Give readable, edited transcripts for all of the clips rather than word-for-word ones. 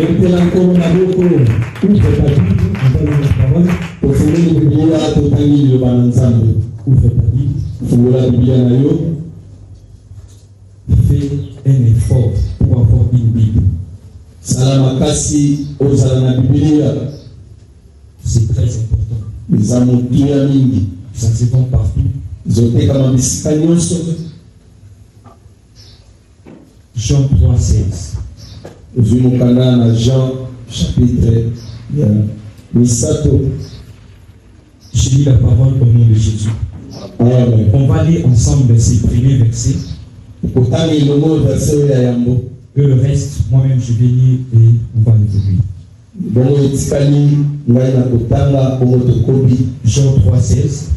Maintenant, comme on a beaucoup, ouvre ta Bible, on va lire la parole. Pour finir, le Bible, tout à l'heure, le balançable. Ouvre ta Bible. Ouvre la Bible, nayo. Fais un effort pour avoir une Bible. Salamakasi, Ozalana Bible. C'est très important. Les amours mingi. Ça se vend partout. Zoté comme biscanioso. Jean 3,16. Vimokana Jean chapitre Misato. Je lis la parole au nom de Jésus. Amen. On va lire ensemble ces premiers versets. Et le reste, moi-même, je vais lire et on va l'évoluer. Jean 3,16.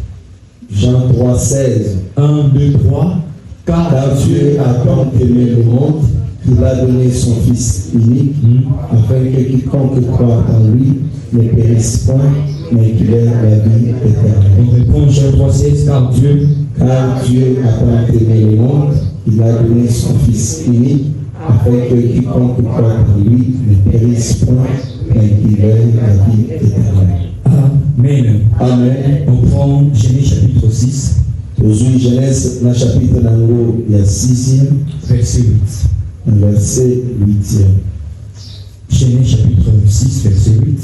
Jean 3,16. 1, 2, 3. Car Dieu a tant aimé le monde qu'il a donné son Fils unique, afin que quiconque croit en lui ne périsse point, mais qu'il ait la vie éternelle. On répond Jean 3,16. Car Dieu a tant aimé le monde qu'il a donné son Fils unique, afin que quiconque croit en lui ne périsse point, mais qu'il ait la vie éternelle. Amen. Amen. On prend Genèse chapitre 6. Aujourd'hui, Genèse, dans le chapitre 6, verset 8. Verset 8. Genèse chapitre 6, verset 8.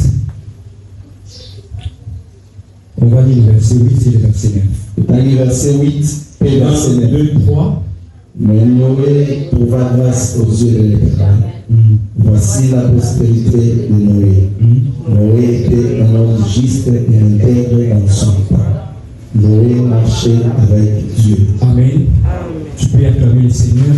On va lire le verset 8 et le verset 9. On va lire le verset 8 et le verset 9. 1, 2, 3. Mais Noé trouva grâce aux yeux de l'Éternel. Voici la postérité de Noé. Noé était un homme juste et intègre dans son temps. Noé marchait avec Dieu. Amen. Tu peux acclamer le Seigneur.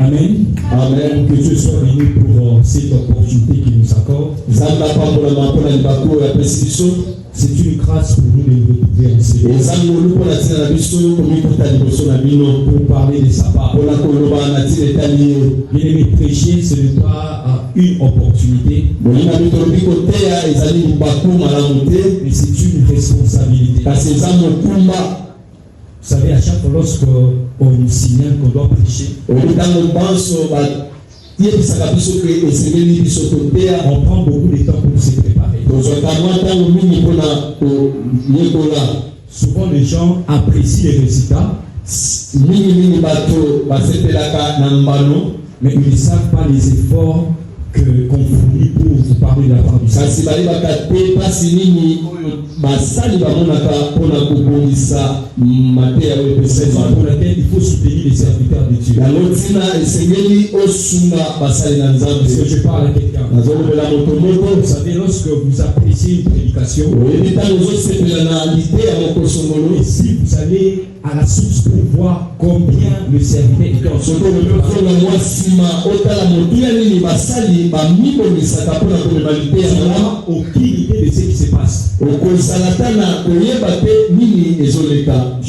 Amen. Amen. Que Dieu soit béni pour cette opportunité qu'il nous accorde. C'est une grâce pour nous de nous retrouver ensemble. Pour parler de sa part. Bien-aimé, prêcher, ce n'est pas une opportunité, mais c'est une responsabilité. Vous savez, à chaque fois lorsqu'on nous signale qu'on doit prêcher, on prend beaucoup de temps pour se préparer. Souvent les gens apprécient les résultats, mais ils ne savent pas les efforts qu'on fournit pour vous parler de la part du Seigneur. C'est pour laquelle il faut soutenir les serviteurs de Dieu. Est-ce que je parle à quelqu'un? Vous savez, lorsque vous appréciez une prédication, et si vous allez à la source pour voir combien le serviteur est en son aucune idée de ce qui se passe. Je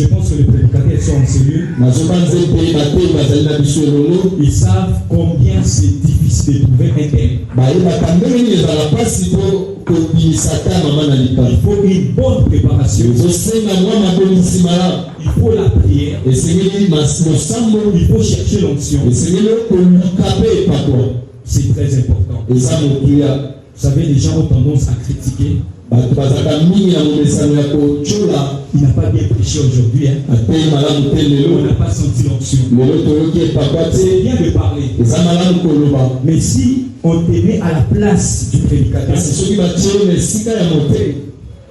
pense que les prédicateurs sont en sérieux. Ils savent combien c'est difficile de trouver un thème. Il faut une bonne préparation. Il faut la prière. Il faut chercher l'onction. C'est très important. Vous savez, les gens ont tendance à critiquer. Il n'a pas bien prêché aujourd'hui. On n'a pas senti l'onction. C'est bien de parler. Mais si on te met à la place du prédicateur,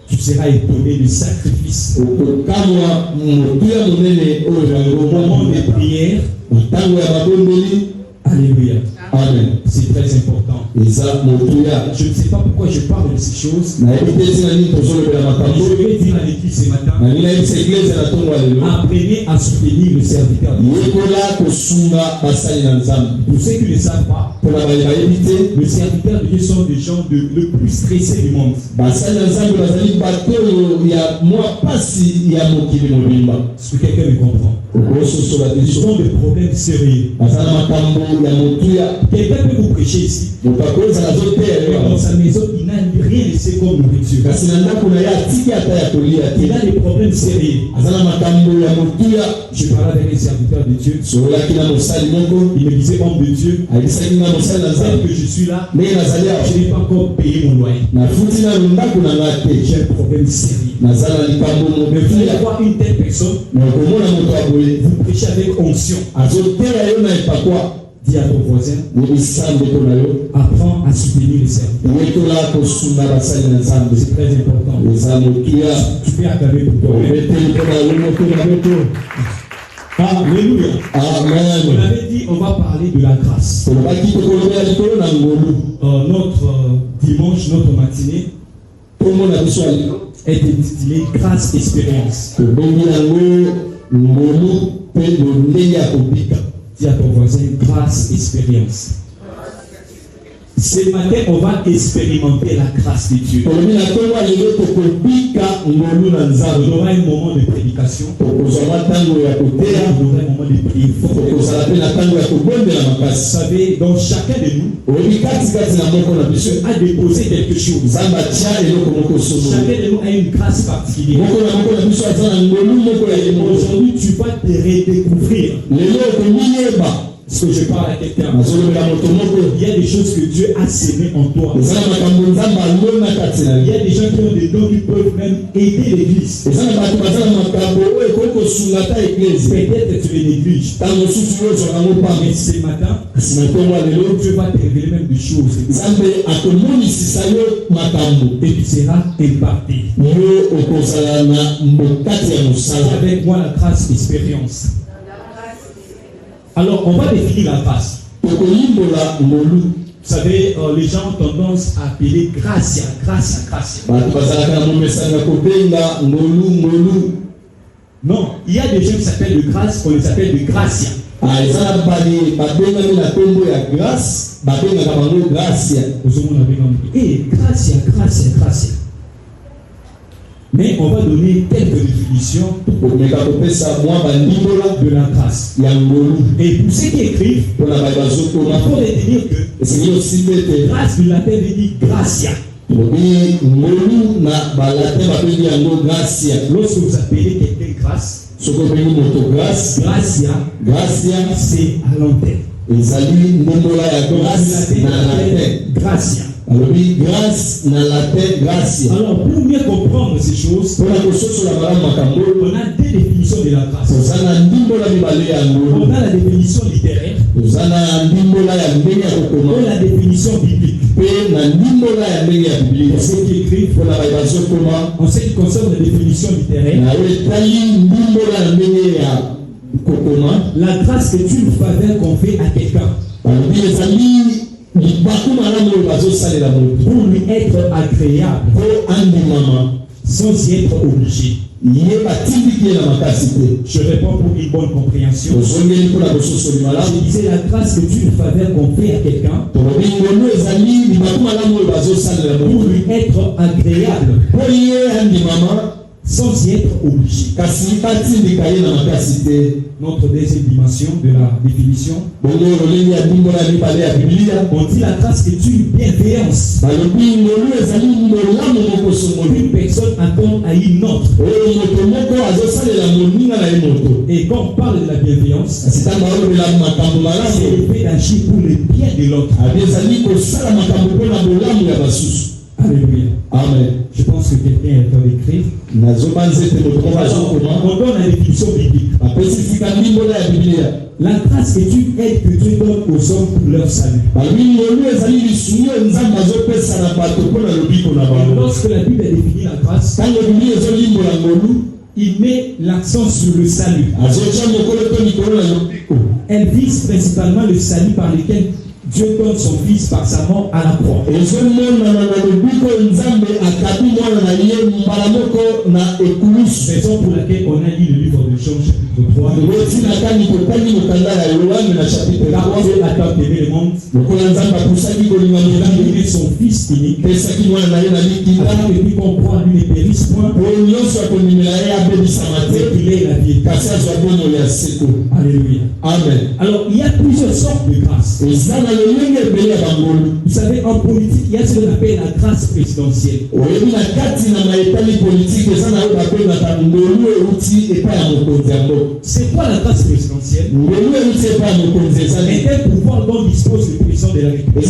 tu seras étonné du sacrifice. Au moment des prières, alléluia. Amen. C'est très important. Je ne sais pas pourquoi je parle de ces choses. Je vais dire à l'église ce matin, apprenez à soutenir le serviteur. Pour ceux qui ne savent pas, le serviteur de Dieu sont des gens le plus stressés du monde. Est-ce que quelqu'un me comprend? Ils ont des problèmes sérieux. quelqu'un peut vous prêcher ici. Dans sa maison, il n'a rien laissé comme nourriture. Il a des problèmes sérieux. Je parlais avec un serviteur de Dieu. Il me disait, homme de Dieu, celle que je suis là, je n'ai pas encore payé mon loyer. J'ai un problème sérieux. Mais vous allez avoir une telle personne, vous prêchez avec onction. Dis à ton voisin, apprends à soutenir les serviteurs. C'est très important. Tu peux acclamer pour toi. Alléluia. Amen. On avait dit, on va parler de la grâce. Notre dimanche, notre matinée est intitulée Grâce Expérience. Dis à ton voisin, grâce, expérience. Ce matin, on va expérimenter la grâce de Dieu. On aura un moment de prédication. On aura un moment de prière. Vous savez, donc chacun de nous a déposé quelque chose. Chacun de nous a une grâce particulière. Aujourd'hui, tu vas te redécouvrir. Est-ce que je parle à quelqu'un? Il y a des choses que Dieu a sémées en toi. Il y a des gens qui ont des dons qui peuvent même aider l'église. Peut-être tu les négliges. Mais ce matin, Dieu va te révéler même des choses. Et tu seras impacté. Avec moi la grâce expérience. Alors, on va définir la grâce. Vous savez, les gens ont tendance à appeler gracia. Non, il y a des gens qui s'appellent de grâce, on les appelle de gracia. Gracia. Mais on va donner quelques définitions de la grâce. Et pour ceux qui écrivent, il faut retenir que grâce du latin veut dire gracia. Lorsque vous appelez quelqu'un grâce, gracia, c'est à l'antenne. Gracia. Alors, grâce na latin, gracia. Alors, pour mieux comprendre ces choses, on a deux définitions de la grâce. On a la définition littéraire et la définition biblique. Pour ceux qui écrivent, en ce qui concerne la définition littéraire, la grâce est une faveur qu'on fait à quelqu'un pour lui être agréable sans y être obligé. Je réponds pour une bonne compréhension. Je disais la grâce est une faveur qu'on fait à quelqu'un pour lui être agréable sans y être obligé. Notre deuxième dimension de la définition, on dit la grâce est une bienveillance. Une personne attend à une autre. Et quand on parle de la bienveillance, c'est le fait d'agir pour le bien de l'autre. Alléluia. Amen. Je pense que quelqu'un est en train d'écrire. On donne la définition biblique. La grâce est une aide que Dieu donne aux hommes pour leur salut. Et lorsque la Bible définit la grâce, il met l'accent sur le salut. Elle vise principalement le salut par lequel Dieu donne son Fils par sa mort à la croix. Raison pour laquelle on a lu le livre de Jean chapitre 3. Car Dieu a tant aimé le monde, il a donné son Fils unique, afin que lui qu'on croit lui ne périsse point, mais qu'il ait la vie. Alléluia. Amen. Alors, il y a plusieurs sortes de grâce. Vous savez, en politique, il y a ce qu'on appelle la grâce présidentielle. C'est quoi la grâce présidentielle? C'est un pouvoir dont dispose le président de la République.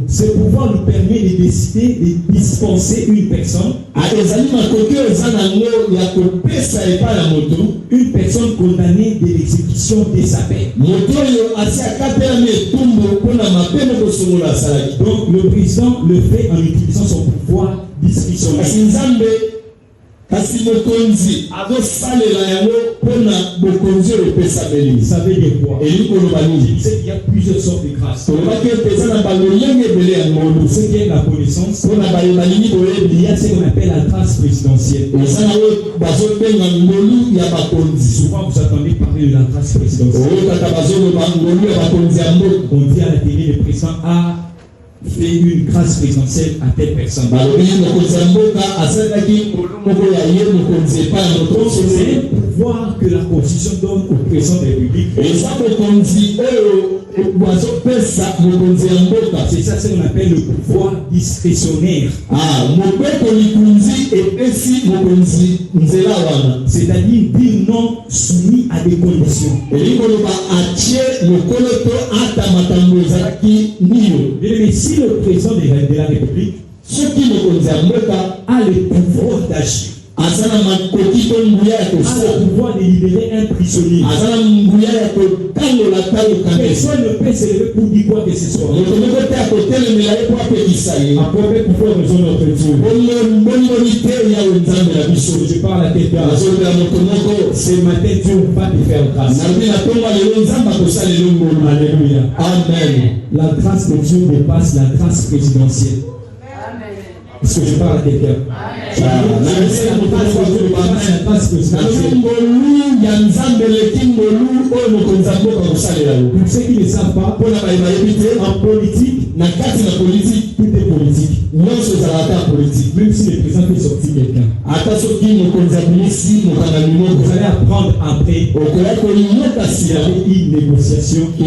Ce pouvoir nous permet de décider de dispenser une personne, une personne condamnée de l'exécution de sa peine. Donc le président le fait en utilisant son pouvoir discrétionnaire. Ça veut dire quoi? C'est qu'il y a plusieurs sortes de grâces. Ce qui est la connaissance, il y a ce qu'on appelle la grâce présidentielle. Souvent vous attendez parler de la grâce présidentielle. On dit à la télé, le président a fait une grâce présidentielle à telle personne. C'est un pouvoir que la Constitution donne au président de la République. C'est ça ce qu'on appelle le pouvoir discrétionnaire. C'est-à-dire dire non soumis à des conditions. Mais si le président de la République a le pouvoir d'agir, a le pouvoir de libérer un prisonnier, personne ne peut se lever pour dire quoi que ce soit. Après, pourquoi raison notre Dieu? Je parle à quelqu'un. Ce matin, Dieu va te faire grâce. Alléluia. Amen. La grâce de Dieu dépasse la grâce présidentielle. Est-ce que je parle à quelqu'un? Pour ceux qui ne savent pas, en politique, tout est politique. Même si le président peut sortir quelqu'un, vous allez apprendre après. Il y avait une négociation. Je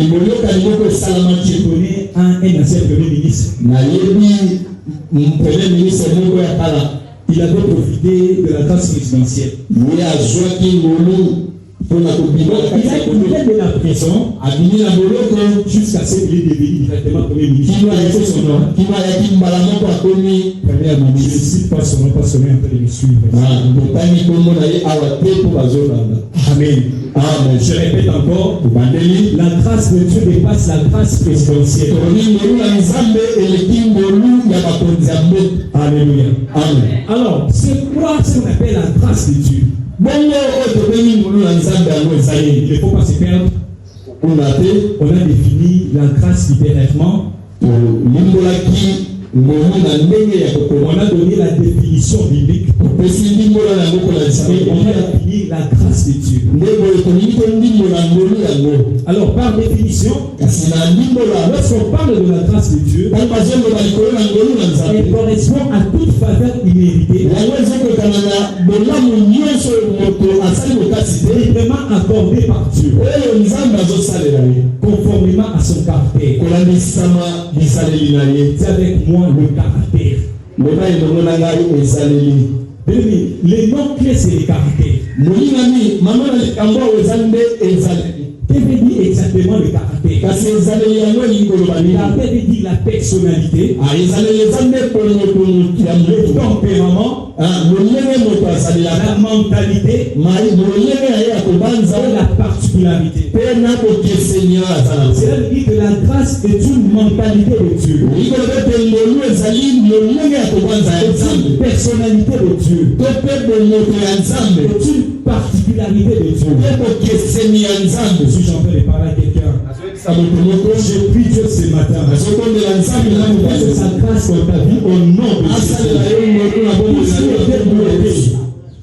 connais un ancien premier ministre. Il avait profité de la grâce présidentielle. Il a de la prison jusqu'à ce qu'il est devenu directement premier ministre. Je ne cite pas son nom, pas son nom en train de me suivre. Amen. Amen. Je répète encore, la grâce de Dieu dépasse la grâce présidentielle. Alléluia. Amen. Alors, c'est quoi ce qu'on appelle la grâce de Dieu? Il ne faut pas se perdre. On a défini la grâce littéralement. On a donné la définition biblique. Et on a défini la grâce de Dieu. Alors, par définition, lorsqu'on parle de la grâce de Dieu, elle correspond à toute faveur imméritée, librement accordée par Dieu, conformément à son caractère. C'est avec moi le caractère. Les noms clés, c'est les caractères. Que veut dire exactement le caractère? Le caractère veut dire la personnalité, le tempérament, la mentalité, la particularité. Cela veut dire que la grâce est une mentalité de Dieu, une personnalité de Dieu, une particularité de Dieu. Si j'en peux parler à quelqu'un, je prie Dieu ce matin. Il va nous faire sa grâce dans ta vie au nom de Jésus.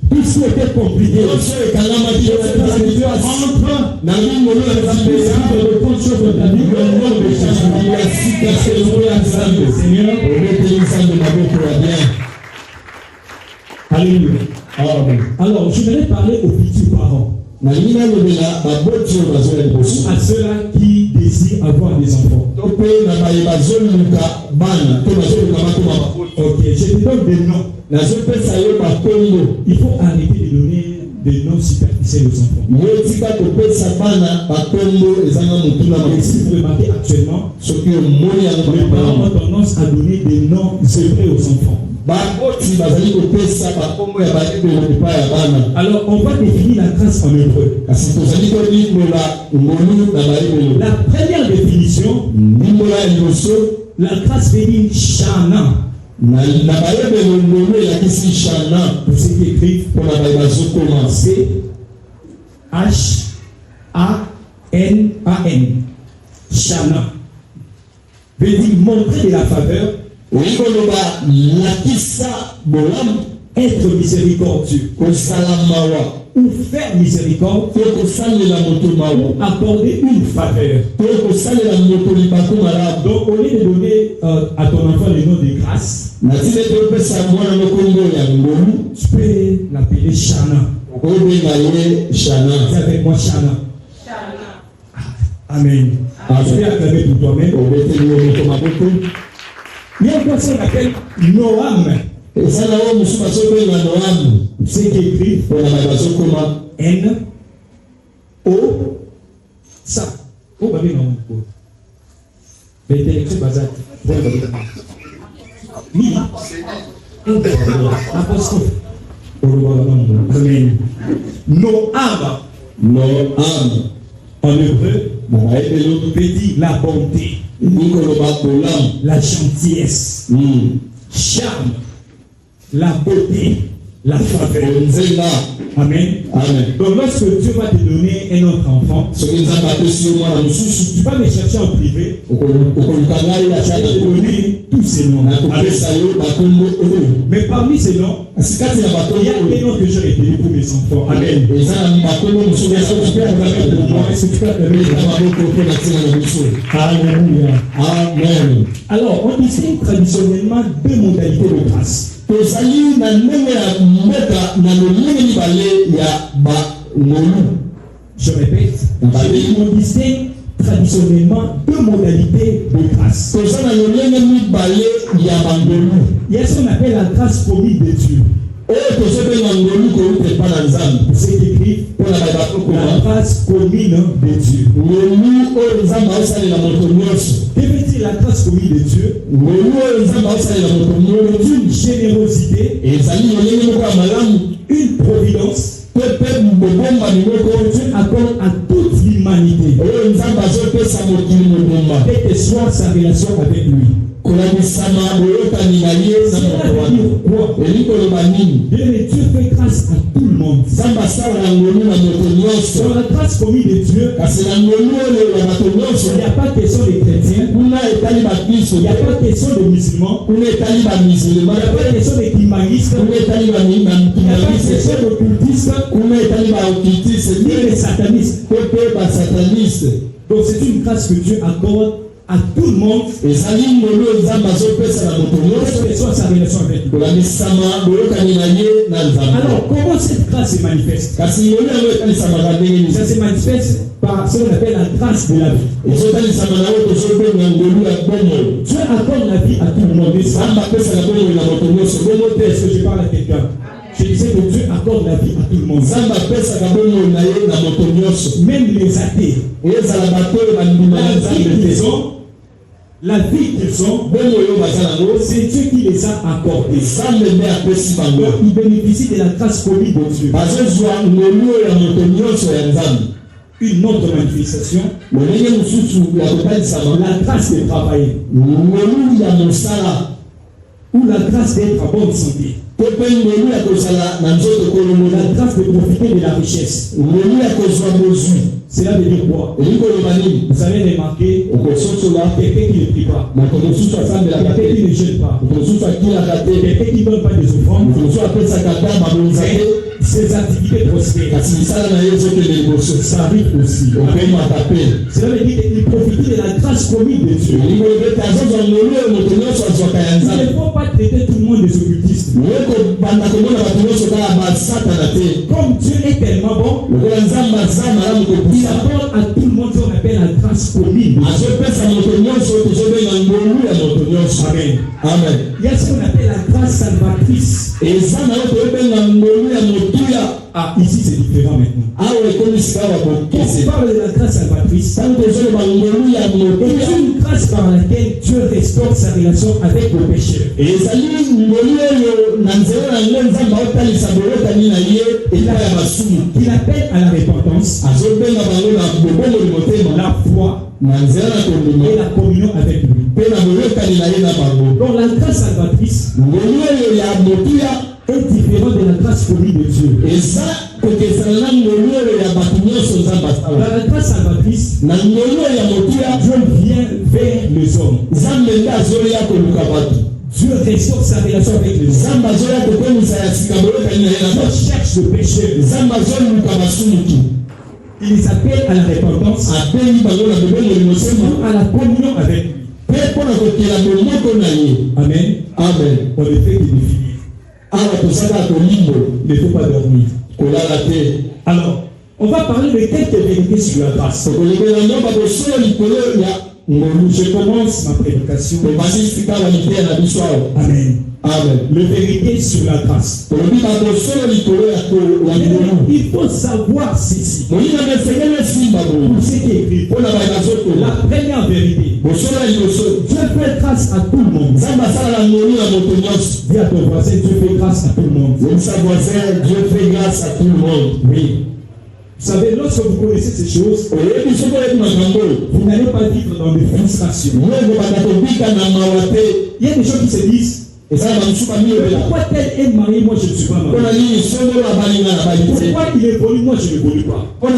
Tout ce qui était compliqué, Dieu entre dans de bonnes choses dans ta vie au nom de Jésus. Seigneur, alléluia. Alors, je voudrais parler aux futurs parents. à ceux-là qui désirent avoir des enfants. Ok, je te donne des noms. Il faut arrêter de donner des noms superficiels aux enfants. Et si vous remarquez actuellement, les parents ont tendance à donner des noms hébreux aux enfants. Alors, on va définir la grâce en hébreu. La première définition, la grâce veut dire Shana. Pour ceux qui écrivent, H-A-N-A-N. Shana veut dire montrer de la faveur, être miséricordieux, ou faire miséricorde, ou accorder une faveur. Donc, au lieu de donner à ton enfant le nom de grâce, tu peux l'appeler Shana. C'est avec moi Shana. Amen. Je vais acclamer pour toi-même. Il y a quoi ça qu'on appelle Noam. C'est qui écrit N-O ça. Oh, bah, non. L'intellectuel bazar. Apostrophe. Amen. Noam. En hébreu, veut dire la bonté, la gentillesse, charme, la beauté, la faveur. Amen. Donc lorsque Dieu va te donner un autre enfant, tu vas me chercher en privé, tu vas te donner tous ces noms. Mais parmi ces noms, il y a des noms que j'ai retenus pour mes enfants. Amen. Alléluia. Amen. Alors, on distingue traditionnellement deux modalités de grâce. Je répète, on distingue traditionnellement deux modalités de grâce. Il y a ce qu'on appelle la grâce promise de Dieu. C'est écrit la grâce commune de Dieu. Que veut dire la grâce commune de Dieu? Une générosité, une providence que Dieu accorde à toute l'humanité, quelle que soit sa relation avec lui. Dieu fait grâce à tout le monde. Dans la grâce commune de Dieu, il n'y a pas question de chrétiens, il n'y a pas question de musulmans, il n'y a pas question de climanistes, il n'y a pas question d'occultistes, ni de satanistes. Donc c'est une grâce que Dieu accorde à tout le monde, quelle que soit sa relation avec lui. Alors, comment cette grâce se manifeste? Ça se manifeste par ce qu'on appelle la grâce de la vie. Dieu accorde la vie à tout le monde. Est-ce que je parle à quelqu'un? Je disais que Dieu accorde la vie à tout le monde. Même les athées. La vie qu'ils ont, c'est Dieu qui les a accordés. Donc, ils bénéficient de la grâce commune de Dieu. Une autre manifestation, la grâce de travailler, ou la grâce d'être en bonne santé, la grâce de profiter de la richesse. Cela veut dire quoi? Vous allez remarquer quelqu'un qui ne prie pas, quelqu'un qui ne gêne pas, quelqu'un qui ne donne pas des offrandes, ses activités prospèrent. Ça arrive aussi. Cela veut dire qu'il profite de la grâce commune de Dieu. Il ne faut pas traiter tout le monde des occultistes. Comme Dieu est tellement bon, Il apporte à tout le monde ce qu'on appelle la grâce commune. Amen. Amen. Il y a ce qu'on appelle la grâce salvatrice. Ah, ici c'est différent maintenant. On parle de la grâce salvatrice. C'est une grâce par laquelle Dieu restaure sa relation avec le pécheur. Il appelle à la repentance, la foi et la communion avec lui. Donc la grâce salvatrice est différente de la grâce commune de Dieu. Dans la grâce salvatrice, Dieu vient vers les hommes. Dieu restaure sa relation avec les hommes. Dieu cherche le pécheur. Il les appelle à la repentance, à la communion avec lui. Amen. Amen. On ne fait que définir. Il ne faut pas dormir. Alors, on va parler de quelques vérités sur la grâce. Je commence ma prédication. Amen. Amen. Les vérités sur la grâce. Il faut savoir ceci. Pour ce qui est écrit. La première vérité. Dieu fait grâce à tout le monde. Dis à ton voisin, Dieu fait grâce à tout le monde. Dieu fait grâce à tout le monde. Oui. Vous savez, lorsque vous connaissez ces choses, vous n'allez pas vivre dans des frustrations. Il y a des gens qui se disent, pourquoi tel est marié, moi je ne suis pas marié? Pourquoi il évolue, moi je n'évolue pas? Moi j'ai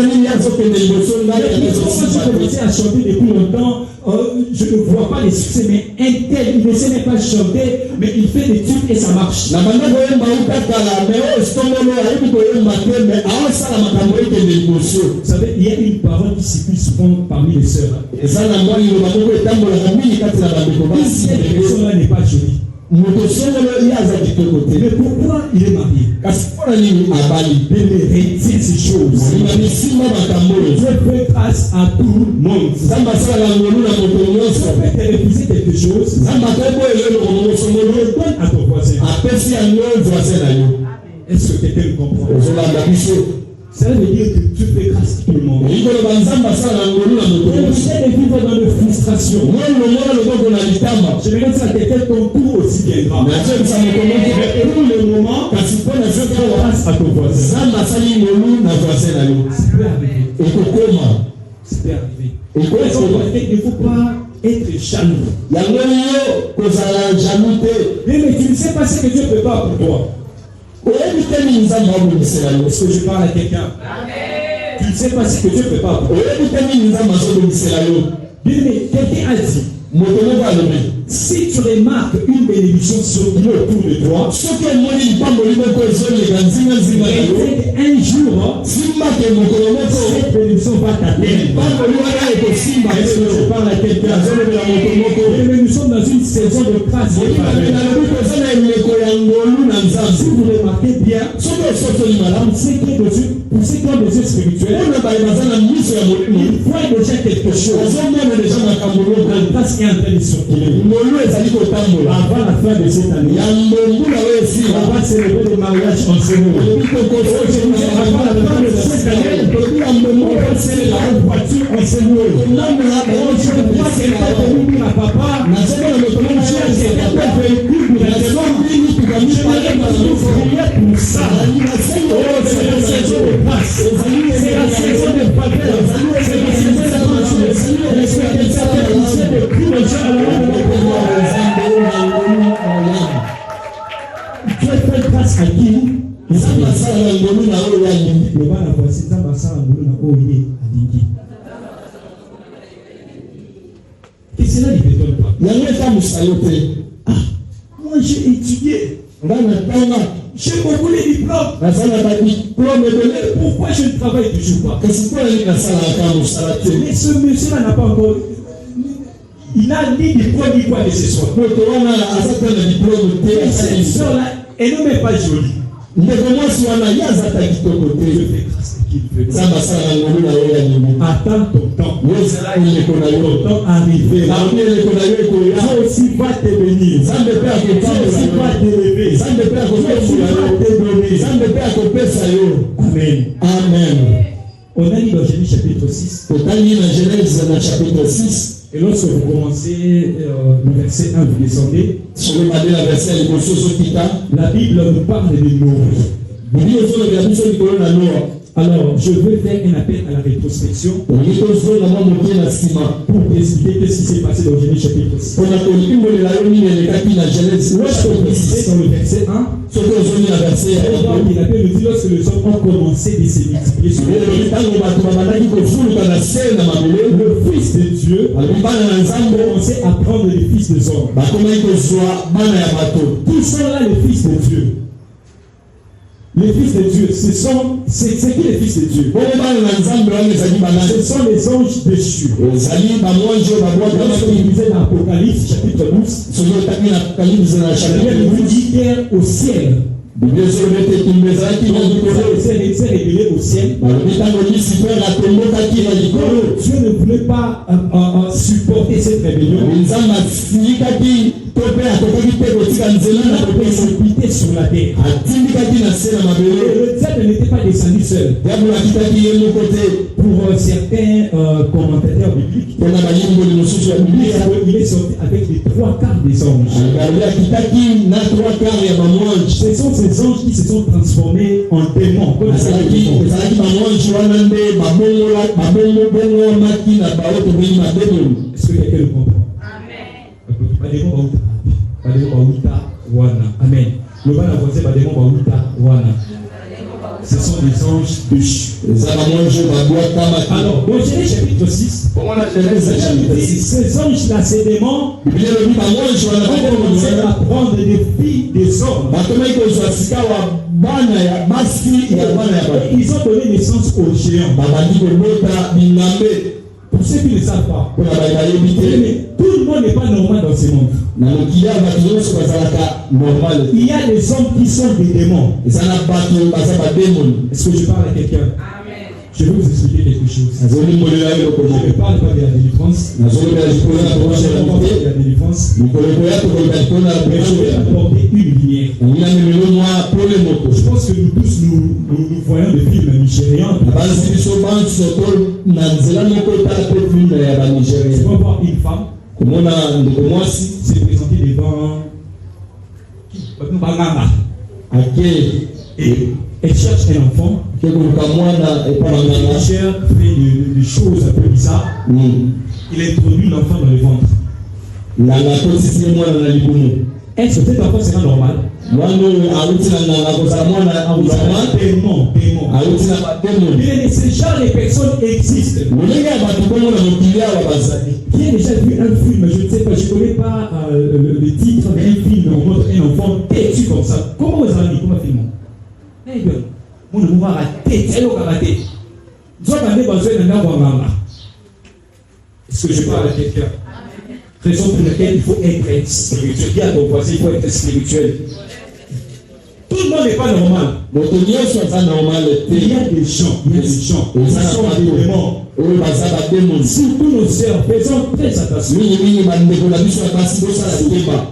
commencé à chanter depuis longtemps, je ne vois pas les succès, mais un tel, il ne sait même pas chanter, mais il fait des trucs et ça marche. Vous savez, il y a une parole qui circule souvent parmi les sœurs. Cette personne-là n'est pas jolie. Mais pourquoi il est marié? Il retient ces choses. Dieu fait grâce à tout le monde. Dieu peut te refuser quelque chose. Le donne à ton voisin. Est-ce que quelqu'un comprend? Ça veut dire que Dieu fait grâce à tout le monde. Évitez de vivre dans de frustration. Je vais dire ça, quelqu'un ton tour aussi viendra. Mais pour le moment, quand tu fais Dieu fait grâce à ton voisin. Ça peut arriver. Ça peut arriver. Il ne faut pas être jaloux. Mais tu ne sais pas ce que Dieu peut faire pour toi. Est-ce que je parle à quelqu'un? Tu ne sais pas ce que Dieu peut faire pour toi. Mais quelqu'un a dit, si tu remarques une bénédiction sur Dieu autour de toi, un jour, cette bénédiction va t'atteindre. Est-ce que je parle à quelqu'un? Mais nous sommes dans une saison de grâce. Si vous remarquez bien, pour ceux qui ont des yeux spirituels, il voit déjà quelque chose. La grâce est en train de sortir. Avant la fin de cette année, on va célébrer le mariage en ce moment. Avant la fin de cette année, on va célébrer la voiture en ce moment. Je vois quelqu'un venir dire à papa, j'ai quelqu'un véhicule pour la demande. Je n'arrive pas à vous prier pour ça. C'est la saison de grâce. C'est la saison de faveur. C'est la saison de Dieu fait grâce à qui? Le et cela ne m'étonne pas. Moi j'ai étudié. J'ai beaucoup les diplômes. Pourquoi je ne travaille toujours pas? Mais ce monsieur-là n'a pas encore. Il n'a ni diplôme ni quoi que ce soit. Cette soeur-là, elle n'est même pas jolie. Je fais grâce. qu'il veut. Attends ton temps. Ton temps arrivé. Dieu aussi va te bénir. Dieu aussi va t'élever. Dieu aussi va te donner. Amen. Amen. On a lu dans Genèse chapitre 6. Chapitre 6. Et lorsque vous commencez le verset 1, vous descendez. La Bible nous parle de Noé. Alors, je veux faire un appel à la rétrospection pour expliquer ce qui s'est passé dans Genèse chapitre 6. Lorsque vous lisez dans le verset 1, il a bien dit lorsque les hommes ont commencé de se multiplier sur le Fils de Dieu a commencé à prendre les fils des hommes. Qui sont là les fils de Dieu? Les fils de Dieu, c'est qui les fils de Dieu? Ce sont les anges déchus. Lorsque vous lisez dans l'Apocalypse chapitre 12, il vous dit guerre au ciel. Il s'est révélé au ciel. Dieu ne voulait pas supporter cette rébellion. Il a précipité sur la terre. Et le diable n'était pas descendu seul. Pour certains commentateurs bibliques, il est sorti avec les 3/4 des anges. Ce sont ces anges qui se sont transformés en démons. Est-ce que quelqu'un le comprend? Amen. Le bas voisin va démon wana. Ce sont des anges déchus. Alors, dans Genèse chapitre 6, ces anges-là, ces démons, ont commencé à prendre des filles des hommes. Ils ont donné naissance aux géants. Pour ceux qui ne savent pas, tout le monde n'est pas normal dans ce monde. Il y a des hommes qui sont des démons. Est-ce que je parle à quelqu'un? Je vais vous expliquer quelque chose. Je ne parle pas de la délivrance. Je ne parle pas de la délivrance. Mais je vais apporter une lumière. Je pense que nous tous, nous voyons des films nigérians. Tu vas voir une femme se présenter devant et elle cherche un enfant. Elle cherche des choses un peu bizarres. Il introduit l'enfant dans le ventre. Est-ce que cet enfant sera normal? Ces genre de personnes existent. Qui a déjà vu un film, je ne sais pas, je ne connais pas le titre d'un film, on montre un enfant têtu comme ça. Comment vous avez dit? Comment film? Mon pouvoir a tête, elle a raté. Est-ce que je parle à quelqu'un? Raison pour laquelle il faut être spirituel. Dis à ton voisin, il faut être spirituel. Tout le monde n'est pas normal. Il y a des gens qui sont des démons. Surtout nos sœurs, faisons très attention.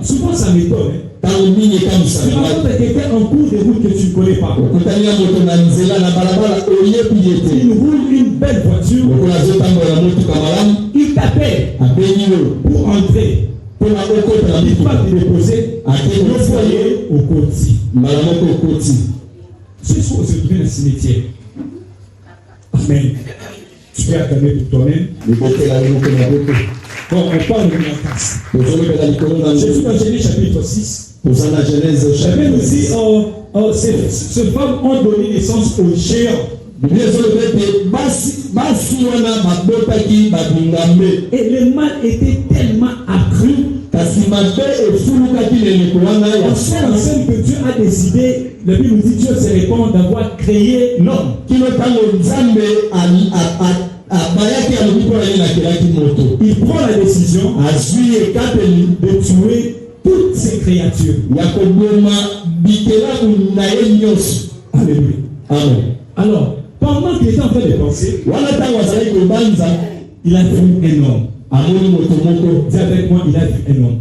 Souvent ça m'étonne. Tu rencontres quelqu'un en cours de route que tu ne connais pas. Il roule une belle voiture. Il t'appelle pour entrer. Il va te déposer le foyer au côté. Ce soir, on se trouve dans le cimetière. Amen. Tu peux acclamer pour toi-même. Bon, on parle de la casse. Jésus dans Genèse chapitre 6. J'avais nous dit, ces femmes ont donné naissance aux géants. Et le mal était tellement accru. Seul que Dieu a décidé, la Bible nous dit Dieu se répand d'avoir créé l'homme. Il prend la décision de tuer toutes ces créatures. Alléluia. Alors, Pendant qu'il était en train de penser, wana tango azali kobanza il a vu un homme. amoni moto moko. Dis avec moi, il a vu un homme.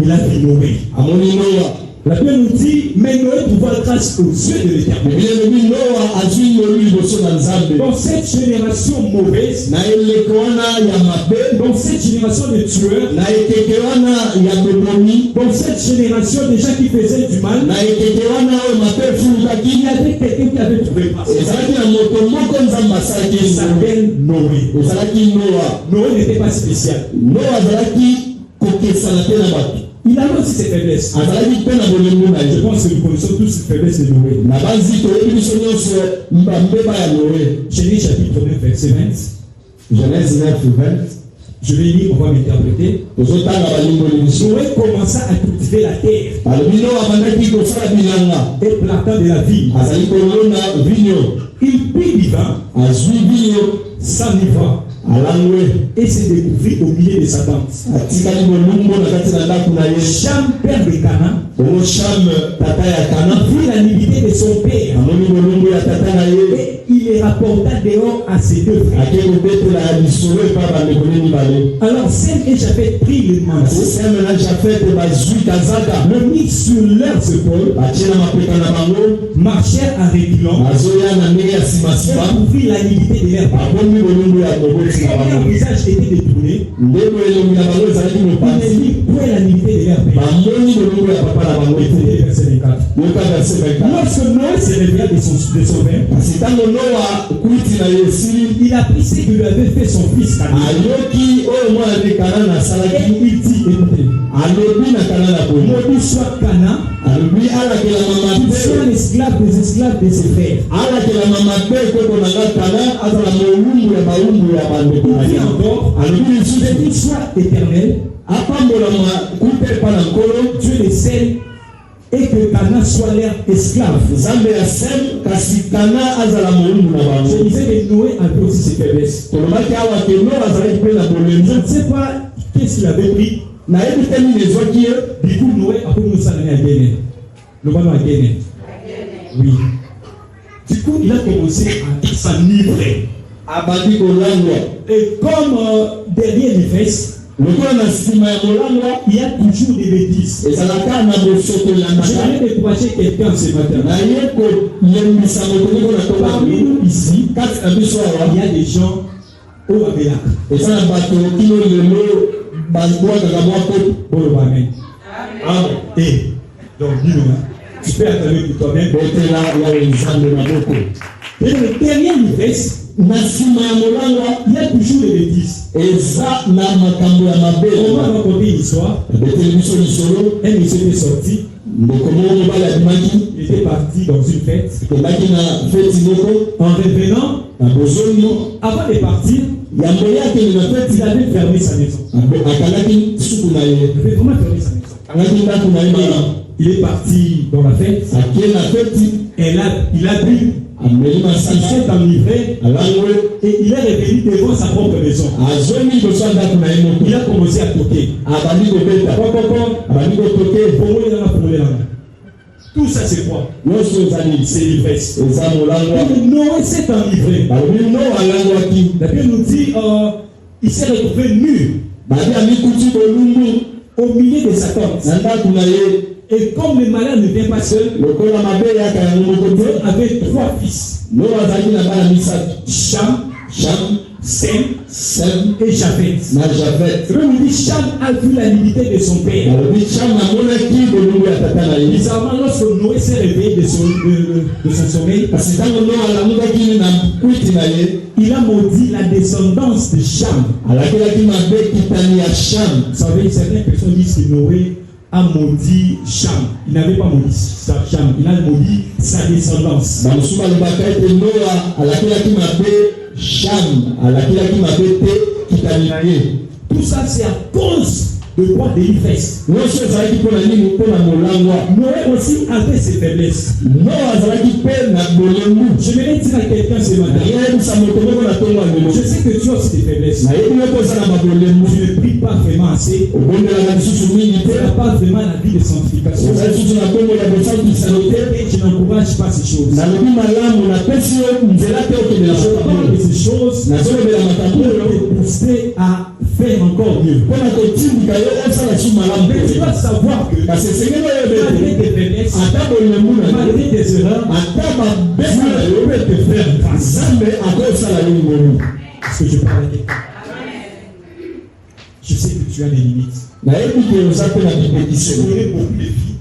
Il a vu Noé. Amoni Noa. La Bible nous dit, mais Noé trouva grâce aux yeux de l'Éternel. Biblia inasema Noa azui Noa liboso na Nzambe. Dans cette génération mauvaise, Na eleko wana ya mabe, dans cette génération de tueurs, na ekeke wana ya bobomi, dans cette génération des gens qui faisaient du mal, na ekeke wana oyo mabe efulukaki, il y avait quelqu'un qui avait trouvé grâce. ezalaki na moto moko Nzambe asalaki Il s'appelle Noé. ezalaki Noa. Noé n'était pas spécial. Noa azalaki kokesana te na bato. Il avait aussi ses faiblesses. Azalaki mpe na bolembo na Je ye. pense que nous connaissons tous les faiblesses de Noé. Na banzi toyebi biso nyonso mbeba ya Noe. Genèse chapitre 9, verset 20. Genèse 9:20. Je vais lire, on va m'interpréter. Tozotanga balimboli biso. Noé commença à cultiver la terre Alobi Noa abandaki kosala bilanga. et plantant de la vigne. Azali kolona vigno. Il prit du vin, Azwi vigno. s'enivra Alangwe. et se découvrit au milieu de sa tente. Atikali bolumbo na kati na ndako na ye. Cham, père de Canaan, Bongo Cham tata ya Kana. vit la nudité de son père Amoni bolumbo ya tata na ye. et il les rapporta dehors à ses deux frères. Ake kobetela ya lisolo epa bandeko ne mibale. Alors Sem et Japhet prirent le manteau, Sem na Japhet bazwi kazaka. le mit sur leurs épaules, Batie na mapeka na bango. marchèrent en reculant, Azoya na ndenge ya simasima. et couvrirent la nudité de leurs frères. Abomi bolumbo ya boboti na Comme leur bango. visage était détourné, Ndeko elongi na bango ezalaki il ne mopanzi. vit point la nudité de leurs frères. Bamoni bolumbo ya papa na bango te. Écoutez, verset 24. Yoka verset 24. Lorsque Noé se réveilla de son vin, Kasi ntango Noa kwiti na ye esili, il apprit ce que lui avait fait son fils Canaan. ayoki oyo mwana ne Kanana Et asalaki. il dit, écoutez, Alobi na Kanana boye. maudit soit Canaan, Alobi alakelama qu'il soit mabe. l'esclave des esclaves de ses frères. Alakelama mabe koko na nga Kana azala mowumbu ya bawumbu ya bandeko na Il dit ye. encore, Alobi lisusu qu'il soit éternel, apambolama kupe epa na nkolo. Dieu le sait, et que Canaan soit leur esclave. Nzambe ya Sem kasi Kana azala mowumbu na Je bango. disais que Noé avait aussi ses faiblesses. Tolobaki awa ke Noa azalaki mpe na Je bolembo. ne sais pas qu'est-ce qu'il avait pris. nayebi te nini ezwaki ye. Du coup, Noé a connu ça à Guéné. Le ballon à Guéné. Oui. Du coup, il a commencé à s'enivrer. Abandi kolangwa. Et comme derrière l'ivresse, Lokola na nsima ya kolangwa, il y a toujours des bêtises. ezalaka na bosoto ya Je naka. vais décourager quelqu'un ce matin. Na ye kolembisa moto ndeko na toba. Parmi nous ici, Kati na biso awa, il y a des gens au Abelak. eza na bato kino lelo babwakaka mwa kopo. Bon, amen. Amen. Et donc, dis-nous, tu peux attendre pour toi-même. Botela ya nzambe na boko. Et derrière l'ivresse, Na nsima ya molangwa, il y a toujours des bêtises. eza na makambo ya On va mabe. raconter une histoire. Beteli biso lisolo. Un monsieur était sorti, Ndeko moko mobali abimaki. il était parti dans une fête. Tokendaki na feti moko. En revenant, Na bozongo. avant de partir, Yambo yake na feti. il avait fermé sa maison. Akangaki suku na ye. Il avait vraiment fermé sa maison. Akangaki ndako na ye mala. Il est parti dans la fête. Akie na feti. Et là, il a bu, Ameli il masanga. s'est enivré Alangwe. et il est revenu devant sa propre maison. Azongi liboso ya ndako na ye moko. Il a commencé à toquer. Abandi kobeta. Abandi kotoke. Tout ça, c'est quoi? Nyonso ezali. C'est l'ivresse. Eza molangwa. Et Noé s'est enivré. Balobi no alangwaki. La Bible nous dit, il s'est retrouvé nu Babi amikuti bolumbu. au milieu de sa tente. Na ndako na ye. Et comme le malheur ne vient pas seul, Lokola mabe yaka yango moko Dieu te. avait trois fils, No azalaki na bana misato. Cham, Cham, Sem Sem, et Japhet. na Japhet. La Bible nous dit, Cham a vu la nudité de son père. Balobi Cham amonaki bolumbu ya tata na ye. Bizarrement, lorsque Noé s'est réveillé de son sommeil, Kasi ntango no alamukaki na kwiti na ye. il a maudit la descendance de Cham. Alakelaki mabe kitani ya Cham. Vous savez, certaines personnes disent que Noé a maudit Cham. Il n'avait pas maudit Cham, il a maudit sa descendance. Bamosusu balobaka ete Noa alakelaki mabe Cham. Alakelaki mabe te kitani na ye. Tout ça, c'est à cause de quoi délivresse. Noé aussi avait ses faiblesses. Je vais dire à quelqu'un ce matin. Je sais que tu as aussi des faiblesses. Tu ne pries pas vraiment assez. Tu n'as pas vraiment la vie de sanctification. Et tu n'encourages pas ces choses. Je parle de ces choses pour te pousser à faire encore mieux. Mais tu dois savoir que malgré tes faiblesses, malgré tes erreurs, Dieu peut te faire grâce. Est-ce que je parle à quelqu'un? Je sais que tu as des limites. Je connais beaucoup de filles.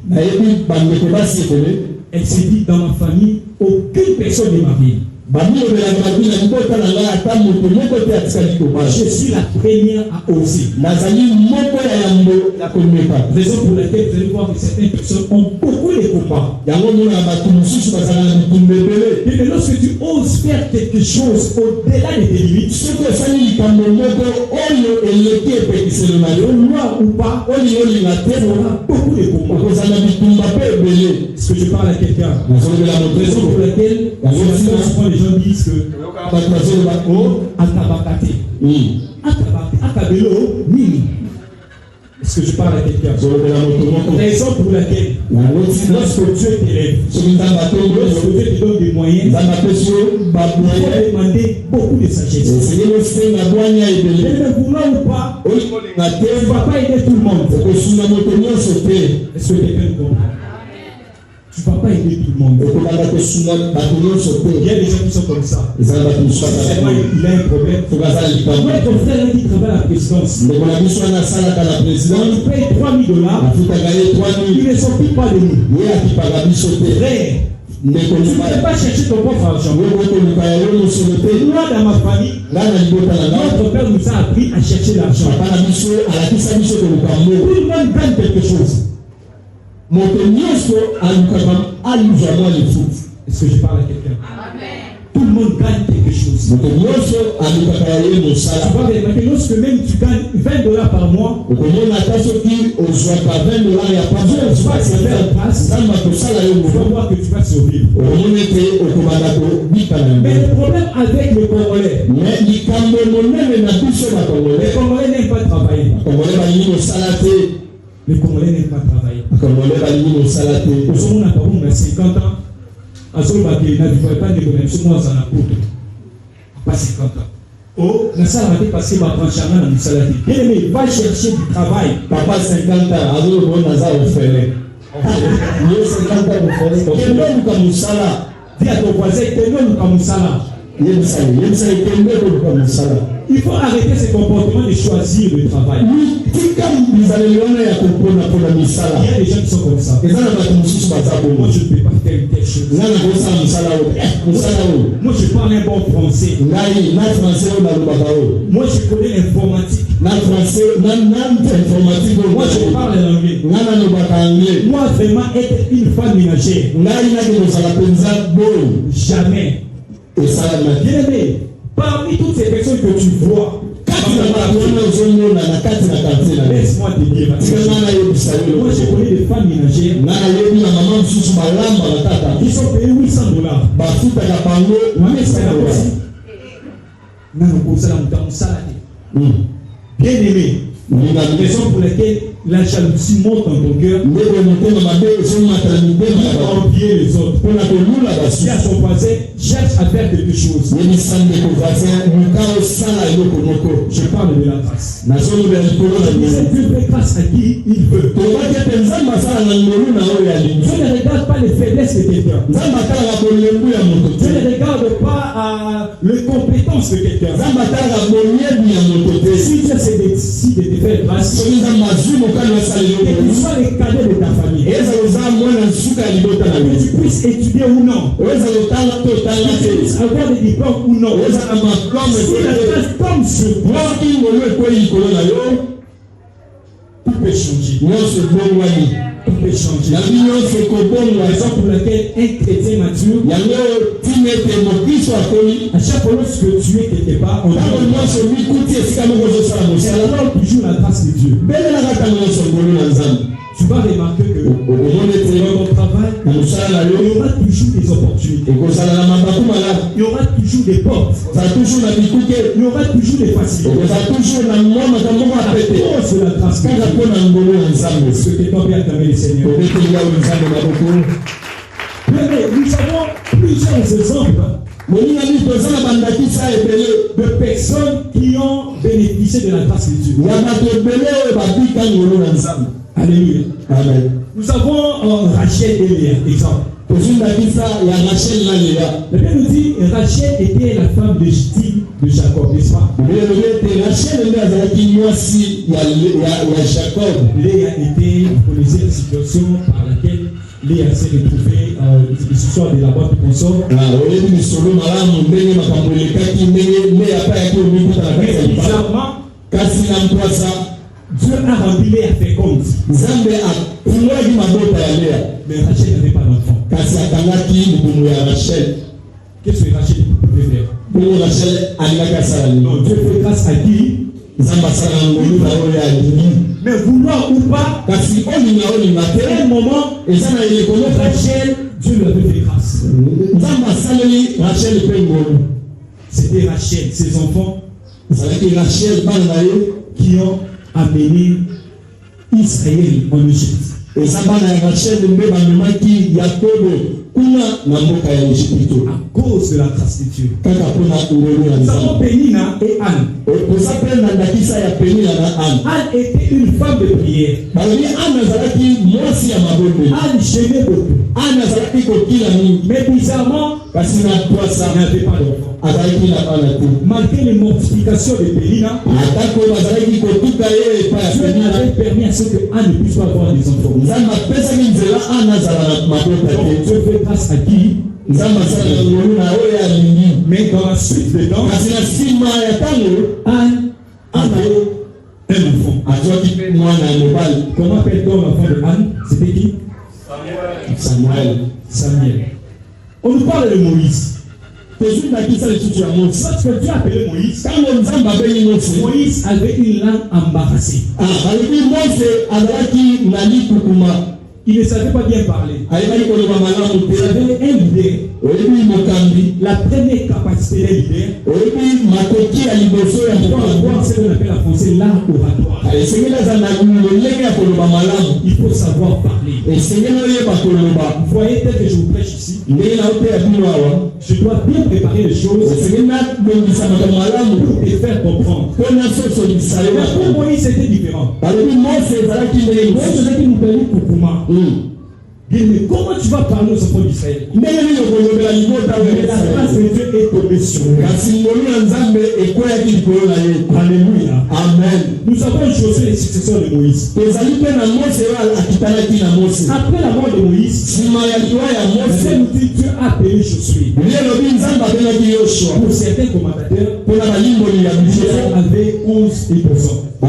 Elle s'est dit, dans ma famille, aucune personne n'est mariée. Je suis la première à oser. Raison pour laquelle vous allez voir que certaines personnes ont beaucoup de copains. Et lorsque tu oses faire quelque chose au-delà de tes limites, loi ou pas, on aura beaucoup de copains. Est-ce que je parle à quelqu'un? Raison pour laquelle les gens disent que Atabakate. Atabelo, Nini. Est-ce que je parle à quelqu'un? Raison pour laquelle, lorsque Dieu t'élève, lorsque Dieu te donne des moyens, il faut demander beaucoup de sagesse. Et le vouloir ou pas, tu ne vas pas aider tout le monde. Est-ce que quelqu'un comprend? Tu ne vas pas aider tout le monde. Il y a des gens qui sont comme ça. Il a un problème. Moi, ton frère qui travaille à la présidence, on lui paye $3,000. Il ne s'occupe pas de nous. Frère, tu ne peux pas chercher ton propre argent. Moi, dans ma famille, notre père nous a appris à chercher l'argent. Tout le monde gagne quelque chose. Est-ce que je parle à quelqu'un? Tout le monde gagne quelque chose. Tu vois, lorsque même tu gagnes $20 par mois, tu vas voir que tu vas survivre. Mais le problème avec les Congolais, les Congolais n'aiment pas travailler. Les Congolais n'aiment pas travailler. Aujourd'hui, on a 50 ans. Pas 50 ans. Oh, la salle parce qu'il va prendre chacun dans le salade. Bien aimé, va chercher du travail. Papa 50 ans, alors on a offert. Dis à ton voisin, il faut arrêter ce comportement de choisir le travail. Il y a des gens qui sont comme ça. Moi, je ne peux pas faire telle chose. Moi, je parle un bon français. Moi, je connais l'informatique. Moi, je parle l'anglais. Moi, vraiment, être une femme ménagère. Jamais. Bien aimé, parmi toutes ces personnes que tu vois, laisse-moi te dire, moi je connais des femmes ménagères qui sont payées $800. Bien aimé, la raison pour laquelle la jalousie monte dans ton cœur, envier les autres. Si à son voisin cherche à faire quelque chose, je parle de la grâce. Dieu fait grâce à qui il veut. Dieu ne regarde pas les faiblesses de quelqu'un. Dieu ne regarde pas les compétences de quelqu'un. Si Dieu décide de te faire grâce, que tu sois le cadet de ta famille, que tu puisses étudier ou non, que tu puisses avoir des diplômes ou non, si la grâce tombe sur toi, tout peut changer. Tout peut changer. La raison pour laquelle un chrétien mature À chaque fois que tu es quelque part, on alors toujours la grâce de Dieu. Tu vas remarquer que dans ton travail, il y aura toujours des opportunités. Il y aura toujours des portes. Il y aura toujours des facilités. À cause de la grâce de Dieu. Ce que quelqu'un peut acclamer le Seigneur. Nous avons plusieurs exemples de personnes qui ont bénéficié de la grâce de Dieu. Alléluia. Amen. Nous avons Rachel et Léa, exemple. La Bible nous dit Rachel était la femme légitime de Jacob, n'est-ce pas? Léa était, vous connaissez la situation par laquelle Léa s'est retrouvée, l'histoire de la boîte de consort. Dieu a rendu Léa féconde. Mais Rachel n'avait pas d'enfant. Qu'est-ce que Rachel pouvait faire? Non, Dieu fait grâce à qui? Mais vouloir ou pas, à un moment, Rachel, Dieu lui avait fait grâce. C'était Rachel, ses enfants, qui ont amené Israël en Égypte. À cause de la grâce de Dieu. Nous avons Pénina et Anne. Anne était une femme de prière. Anne gênait beaucoup. Mais bizarrement, elle n'avait pas d'enfant. Malgré les mortifications de Pénina, Dieu avait permis à ce que Anne ne puisse pas avoir des enfants. Dieu fait grâce à qui? Mais dans la suite des temps, Anne avait un enfant. Comment appelle-t-on l'enfant de Anne? C'était qui? Samuel. On nous parle de Moïse. Parce que Dieu a appelé Moïse. Moïse avait une langue embarrassée. Il ne savait pas bien parler. Il avait un leader. La première capacité d'un leader, avoir ce qu'on appelle en français l'art oratoire. Il faut savoir parler. Vous voyez, tel que je vous prêche ici, je dois bien préparer les choses pour te faire comprendre. Mais pour Moïse, c'était différent. Moïse était nous permis pour Kouma. Mais comment tu vas parler aux enfants d'Israël? Mais la grâce de Dieu est tombée sur eux. Alléluia. Amen. Nous avons Josué, les successeurs de Moïse. Après la mort de Moïse, Dieu a appelé Josué. Pour certains commentateurs, Josué avait 11 personnes. Il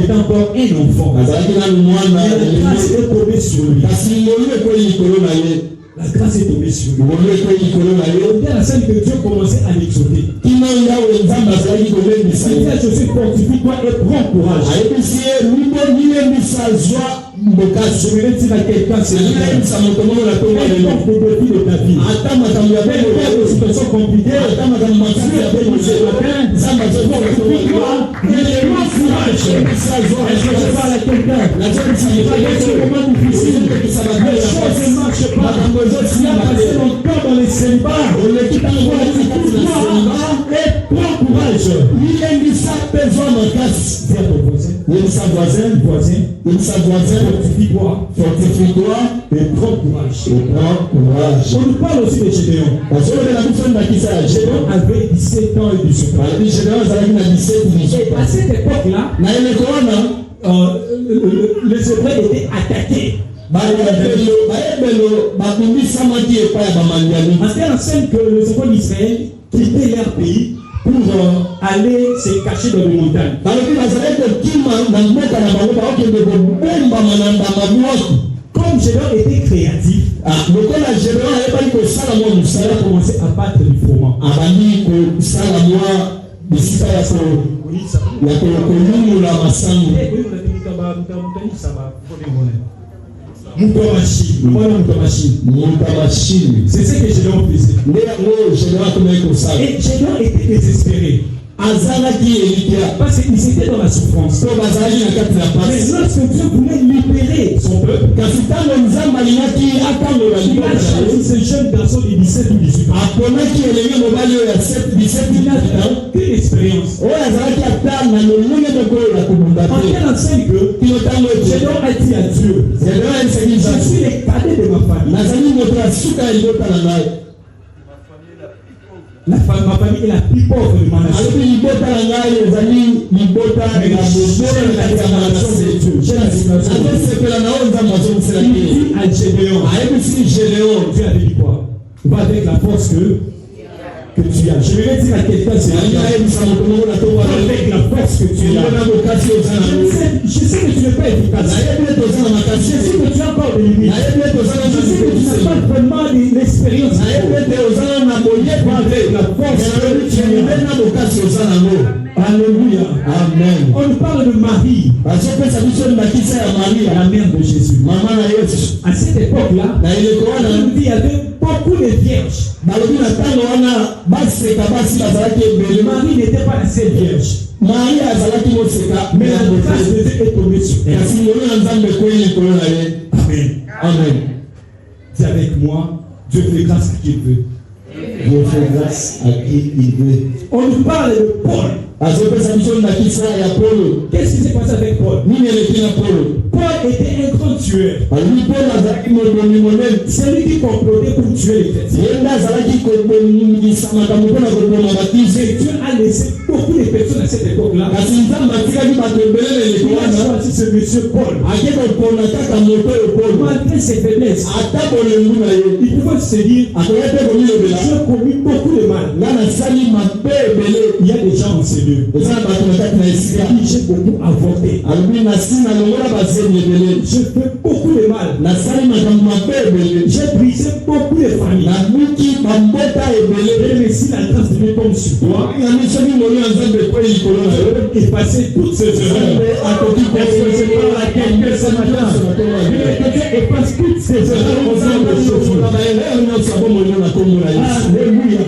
était encore un enfant. La grâce est tombée sur lui. La grâce est tombée sur lui. On dit à la scène que Dieu commençait à l'exhorter. Il dit à Josué, fortifie-toi et prends courage. Je vais dire à quelqu'un, c'est le défi de ta vie. Des situations compliquées. Est-ce que je parle à quelqu'un? Comment difficile? Les choses ne marchent pas. Il a passé longtemps dans les célibats. Et prends courage. Dis à ton voisin. Fortifie-toi et prends courage. On nous parle aussi de Gédéon. Gédéon avait 17 ans et 18 ans. Et à cette époque-là, les Hébreux étaient attaqués. C'était en scène que les enfants d'Israël quittaient leur pays pour aller se cacher dans les montagnes. Comme Gédéon était créatif, Le col à Gédéon n'avait pas dit que ça, la moi, ça a commencé à battre du froment. Abandi que ça, la moi, bisika ya ko la masango. Machine. C'est ce que Gédéon faisait. Et Gédéon était désespéré. Parce qu'ils étaient dans la souffrance. Mais lorsque Dieu voulait libérer son peuple, il a choisi ce jeune garçon de 17 ou 18 ans. Il n'a qu'une expérience. En quelle enseigne que Gédéon a dit à Dieu, je suis le cadet de ma famille. Ma famille est la plus pauvre de ma nation. Il dit à Gédéon, Dieu avait dit quoi? Va avec la force que tu as. Je vais dire à quelqu'un, c'est avec la force que tu as. Je sais que tu n'es pas efficace. Je sais que tu as encore des limites. Je sais que tu n'as pas vraiment l'expérience. Avec la force que tu as. Alléluia. Amen. On nous parle de Marie, la mère de Jésus. À cette époque-là, il y avait beaucoup de vierges. Marie n'était pas la seule vierge. Mais la grâce de Dieu est tombée sur elle. Amen. Amen. Dis avec moi, Dieu fait grâce à qui il veut. Dieu fait grâce à qui il veut. On nous parle de Paul. Qu'est-ce qui s'est passé avec Paul? Paul était un grand tueur. C'est lui qui complotait pour tuer les chrétiens. Dieu a laissé beaucoup de personnes à cette époque-là. Il a choisi ce monsieur Paul. Malgré ses faiblesses, il pouvait se dire, j'ai commis beaucoup de mal. Il y a des gens en ces lieux. J'ai beaucoup avorté. J'ai fait beaucoup de mal. J'ai brisé beaucoup de familles. Mais si la grâce de Dieu tombe sur toi, et passer toutes ces erreurs. Est-ce que je parle à quelqu'un ce matin? Et passe toutes ces erreurs au sein de Jésus. Alléluia.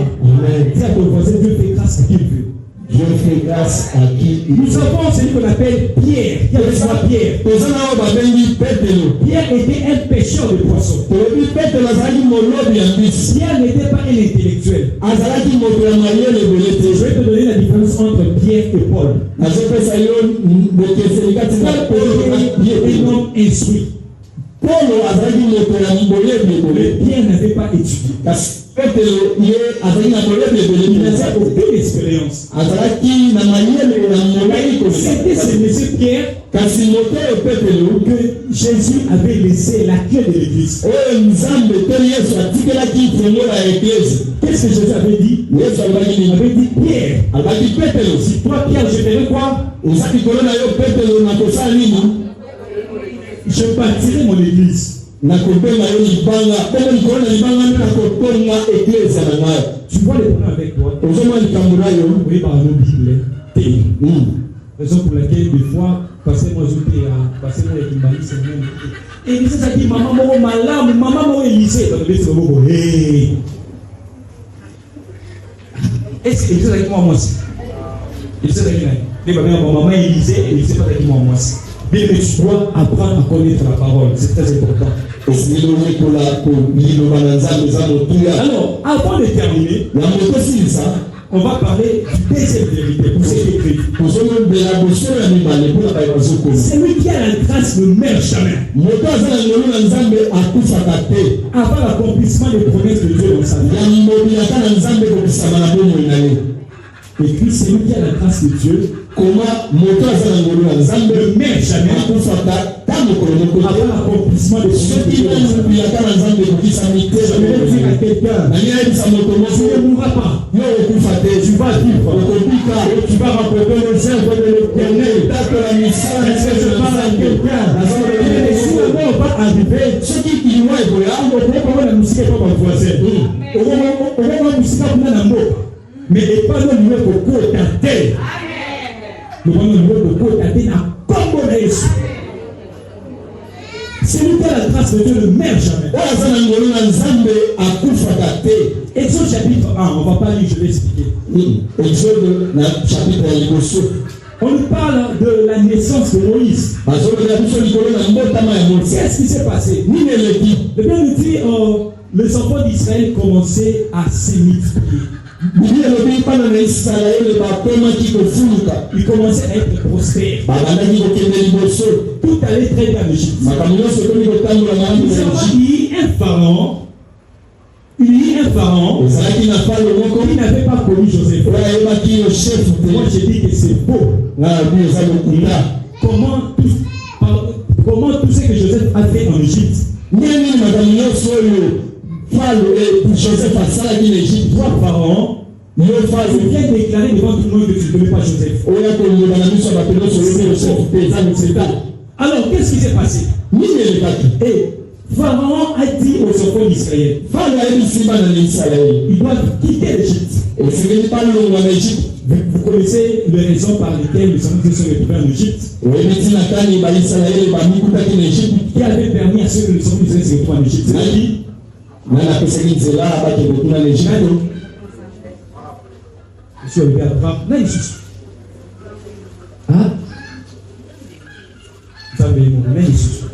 Dis à ton voisin, Dieu fait grâce à qui il veut. Dieu fait grâce à qui il veut. Nous avons celui qu'on appelle Pierre. Qui avait ça, Pierre? Pierre était un pêcheur de poissons. Pierre n'était pas un intellectuel. Je vais te donner la différence entre Pierre et Paul. Paul était un homme instruit. Pierre n'avait pas étudié. Il n'avait aucune expérience. C'était ce monsieur Pierre que Jésus avait laissé la clé de l'église. Qu'est-ce que Jésus avait dit? Il avait dit, Pierre, si toi Pierre, je ferai quoi? Je bâtirai mon église. Tu vois les problèmes avec toi? Oui, par nos Bibles. Raison pour laquelle, des fois, parce que moi, je suis à passer moi avec une balise, c'est même. Et il s'est dit, maman, moi, malade, maman, moi, Élysée. Dans le bête, c'est le mot, hey. Est-ce que Élysée avec moi aussi? Élysée avec moi. Les maman, Élysée, Élysée pas avec moi aussi. Mais tu dois apprendre à connaître la parole. C'est très important. Alors, avant de terminer, on va parler du deuxième vérité pour cet écrit. Celui qui a la grâce ne meurt jamais. Avant l'accomplissement des promesses de Dieu dans sa vie. Et puis celui qui a la grâce de Dieu ne meurt jamais. Avant l'accomplissement de ce que Dieu j'aimerais dire à quelqu'un, tu ne mourras pas. Tu vas vivre. Et tu vas rencontrer les œuvres de l'Éternel. Est-ce que je parle à quelqu'un? Si la mort on va arriver, ceux qui vont on va voir la musique pas ma voisin. On va voir la musique pas na mbo. Mais et pas le niveau pour côté terre. Nous allons niveau pour côté terre na combo na Yesu. C'est nous la grâce de Dieu ne meurt jamais. Exode chapitre 1, on ne va pas lire, je vais expliquer. Exode chapitre 1. On nous parle de la naissance de Moïse. Qu'est-ce qui s'est passé? Le Père nous dit les enfants d'Israël commençaient à se multiplier. Ils commençaient à être prospères. Tout allait très bien en Égypte. Il y a un pharaon qui n'avait pas connu Joseph. Moi j'ai dit que c'est beau. Comment tout ce que Joseph a fait en Égypte? Toi, pharaon, il vient déclarer devant tout le monde que tu ne connais pas Joseph. Alors, qu'est-ce qui s'est passé? Et Pharaon a dit aux enfants d'Israël, ils doivent quitter l'Égypte. Vous connaissez les raisons par lesquelles les enfants se sont retrouvés en Égypte. Qui avait permis à ceux que les enfants d'Israël se retrouvent en Égypte? Monsieur le Père Abraham, là il suit. Ah, vous avez mon là il suit.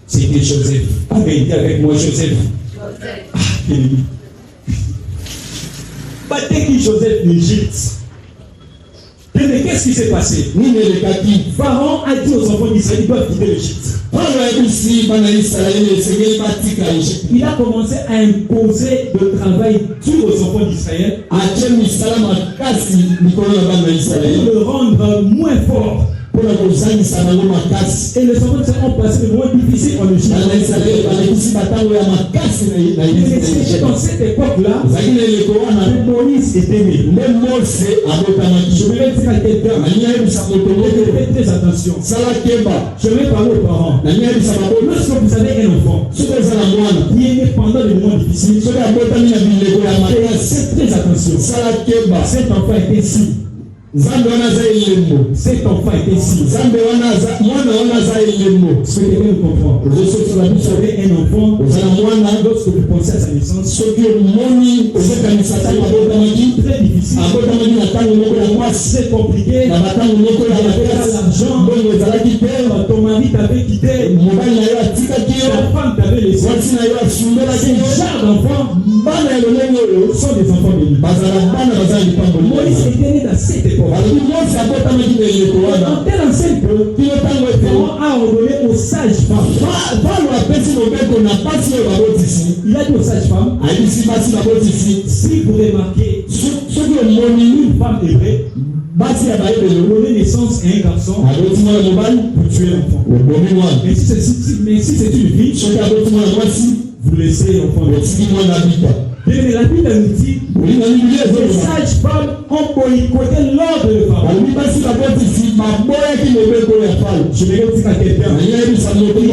C'était Joseph. Avez dit avec moi Joseph. Ah, quel est battez qui Joseph l'Égypte. Mais qu'est-ce qui s'est passé? Pharaon a dit aux enfants d'Israël qu'ils doivent quitter l'Égypte. Il a commencé à imposer le travail dur aux enfants d'Israël pour le rendre moins fort. Et les enfants ont passé le moment difficile en Égypte. C'est dans cette époque-là que Moïse était né. Je vais dire à quelqu'un, faites très attention. Je vais parler aux parents. Lorsque vous avez un enfant qui est né pendant les moments difficiles, faites très attention. Cet enfant était ici. Cet enfant est ici. Ce que quelqu'un comprend. Vous avez un enfant, lorsque vous pensez à sa naissance, très difficile, c'est compliqué, il n'y avait pas l'argent, ton mari t'avait quitté, ta femme t'avait laissé. Ces genre d'enfants sont des enfants bénis. Moïse était né dans cette époque. En tel enseigne que Pharaon a ordonné aux sages-femmes. Il a dit aux sages-femmes, si vous remarquez une femme hébraïque donner naissance à un garçon pour tuer l'enfant. Mais si c'est une fille, vous laissez l'enfant. Mais la Bible nous dit les sages-femmes ont boycotté l'ordre de Pharaon. Je vais dire à quelqu'un, il y a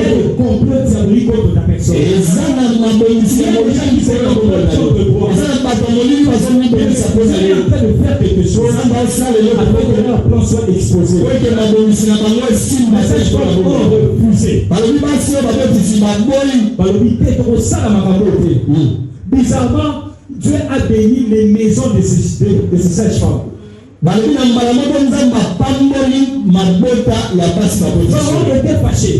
des complots diaboliques contre ta personne. Il y a des gens qui se contre toi. Ils sont en train de faire quelque chose afin que leur plan soit exposé. Les sages-femmes ont refusé. Bizarrement, Dieu a béni les maisons de ces sages-femmes. Pharaon était fâché.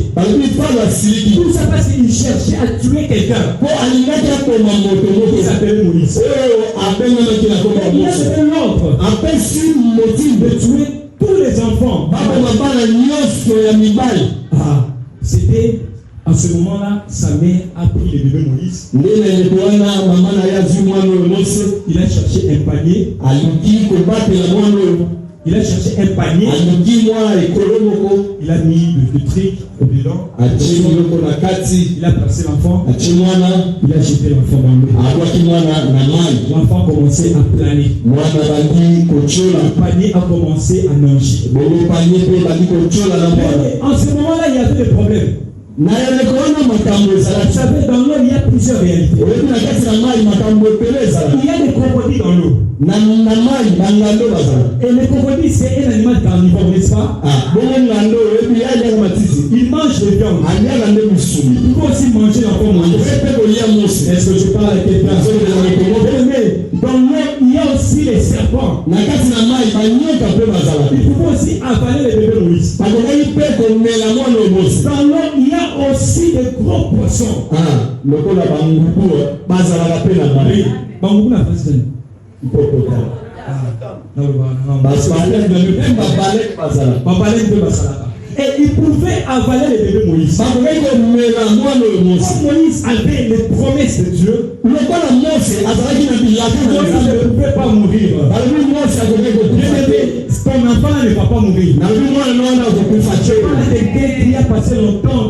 Tout ça parce qu'il cherchait à tuer quelqu'un. Il s'appelait Moïse. Il a donné l'ordre de tuer tous les enfants. C'était en ce moment-là, sa mère a pris le bébé Moïse. Il a cherché un panier. Il a cherché un panier. Il a mis de trucs dedans. Il a placé l'enfant. Il a jeté l'enfant dans l'eau. L'enfant a commencé à planer. Le panier a commencé à nager. En ce moment-là, il y avait des problèmes. Vous savez, dans l'eau, il y a plusieurs réalités. Il y a des crocodiles dans l'eau. Et le crocodile, c'est un animal carnivore, n'est-ce pas? Il mange de viande. Il peut aussi manger l'enfant Moïse. Est-ce que je parle à quelqu'un? Mais dans l'eau, il y a aussi les serpents. Il peut aussi avaler les bébés Moïse. Dans l'eau, il y a aussi des gros poissons. Et il pouvait avaler les bébés Moïse. Moïse avait les promesses de Dieu. Moïse ne pouvait pas mourir. Ton enfant ne va pas mourir. Il y a quelqu'un qui a passé longtemps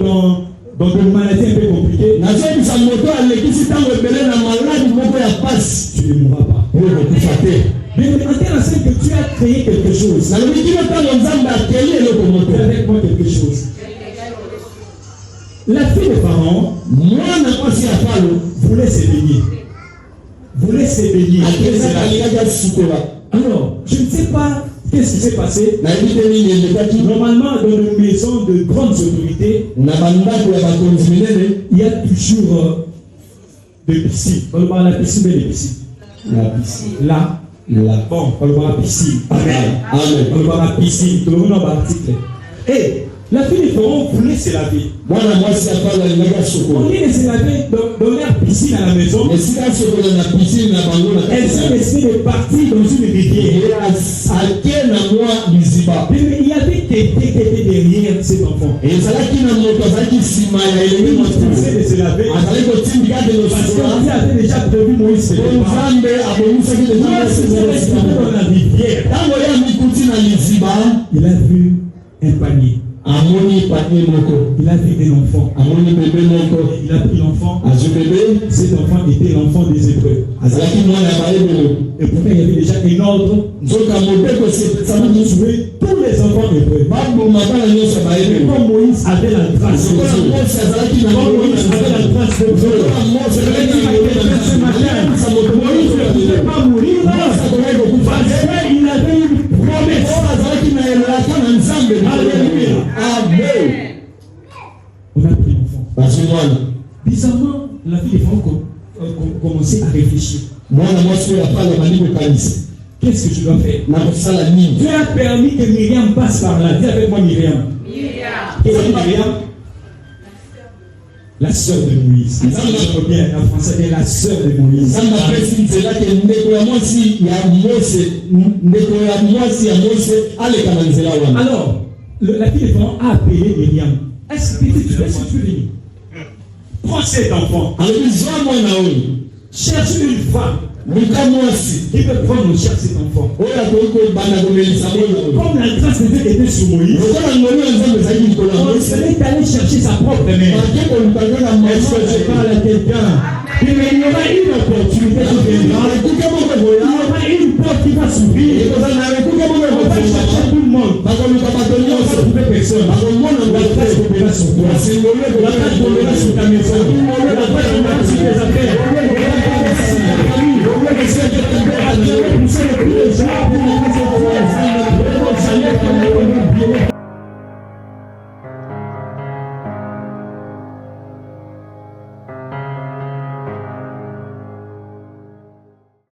dans une maladie un peu compliquée. Tu ne mourras pas. Mais maintenant, c'est que tu as créé quelque chose. Avec moi quelque chose. La fille de Pharaon voulait se baigner. Alors, je ne sais pas qu'est-ce qui s'est passé. Normalement, dans une maison de grandes autorités, il y a toujours des piscines. On parle de la piscine, mais les piscines. Bon, on va la piscine. Amen. On va la piscine. Tout le monde a l'article. Et la fille de Pharaon voulait se laver. On vient de se laver dans leur piscine à la maison. Elle s'est décidée de partir dans une rivière. Il y avait quelqu'un qui était derrière cet enfant. Il de se laver. Parce qu'il avait déjà prévu Moïse. Dans la rivière. Il a vu un panier. Il a vu un enfant. Il a pris l'enfant. Cet enfant était l'enfant des Hébreux. Et pourtant il y avait déjà un ordre. Ça va nous sauver tous les enfants hébreux. Comme Moïse avait la trace de Dieu. Moïse ne pouvait pas mourir. Parce qu'il avait une promesse. Alléluia. Amen. On a pris l'enfant. Bizarrement, la fille des femmes commençait à réfléchir. Qu'est-ce que je dois faire? Dieu a permis que Myriam passe par là. Dis avec moi Myriam. Qui est Myriam? La sœur de Moïse. Ça me bien en français, c'est la sœur de Moïse. Alors, la fille de Pharaon a appelé Myriam. Est-ce que tu peux venir? Prends cet enfant. Cherche une femme qui peut prendre en charge cet enfant. Comme la grâce de Dieu était sur Moïse, on serait allé chercher sa propre mère. Est-ce que je parle à quelqu'un? Il y aura une opportunité qui viendra. Il y aura une porte qui va s'ouvrir. On va chercher tout le monde. On va trouver personne. La grâce tombera sur toi. La grâce tombera sur ta maison. La grâce